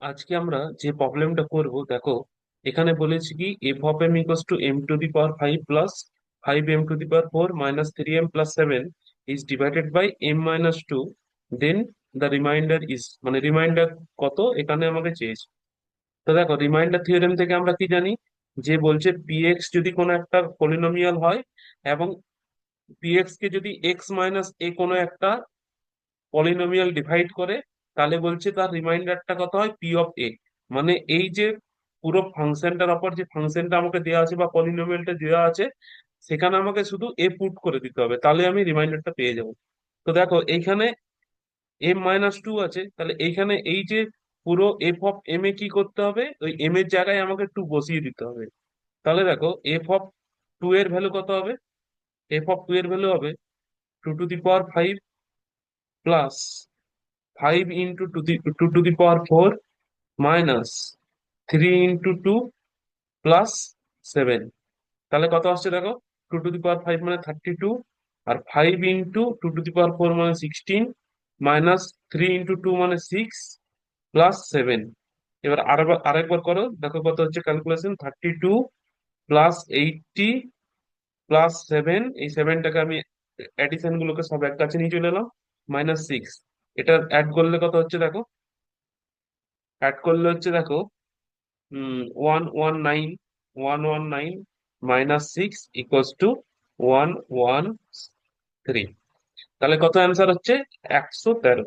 আজকে আমরা যে প্রবলেমটা করব দেখো, এখানে বলেছি কি F of M equals to M to the power five plus five M to the power four minus three M plus seven is divided by M minus two, then the remainder is, মানে remainder কত এখানে আমাকে চেয়েছে। তো দেখো, reminder theorem থেকে আমরা কি জানি, যে বলছে পি এক্স যদি কোনো একটা পলিনোমিয়াল হয় এবং পি এক্স কে যদি এক্স মাইনাস এ কোনো একটা পলিনোমিয়াল ডিভাইড করে, তাহলে বলছে তার রিমাইন্ডারটা কত হয়, পি অফ এ। মানে এই যে পুরো ফাংশনটার ওপর যে ফাংশনটা আমাকে দেওয়া আছে বা পলিনোমিয়ালটা দেওয়া আছে, সেখানে আমাকে শুধু এ পুট করে দিতে হবে, তাহলে আমি রিমাইন্ডারটা পেয়ে যাব। তো দেখো এইখানে এম মাইনাস টু আছে, তাহলে এইখানে এই যে পুরো এফ অফ এম এ কি করতে হবে, ওই এম এর জায়গায় আমাকে টু বসিয়ে দিতে হবে। তাহলে দেখো এফ অফ টু এর ভ্যালু কত হবে, এফ অফ টু এর ভ্যালু হবে two to the power five plus five into two to the power four minus three into two plus seven. তাহলে কত আসছে দেখো, two to the power five মানে 32, আর five into two to the power four মানে 16, minus three into two মানে six, plus seven. এবার আরেকবার করো, দেখো কত হচ্ছে ক্যালকুলেশন, 32 প্লাস 80 প্লাস সেভেন, এই সেভেনটাকে আমি অ্যাডিশন গুলোকে সব এক কাছে নিয়ে চলে এলাম, মাইনাস সিক্স। এটা অ্যাড করলে কত হচ্ছে দেখো, অ্যাড করলে হচ্ছে দেখো 119, 119 মাইনাস সিক্স ইকুয়ালস টু 113। তাহলে কত অ্যান্সার হচ্ছে, 113।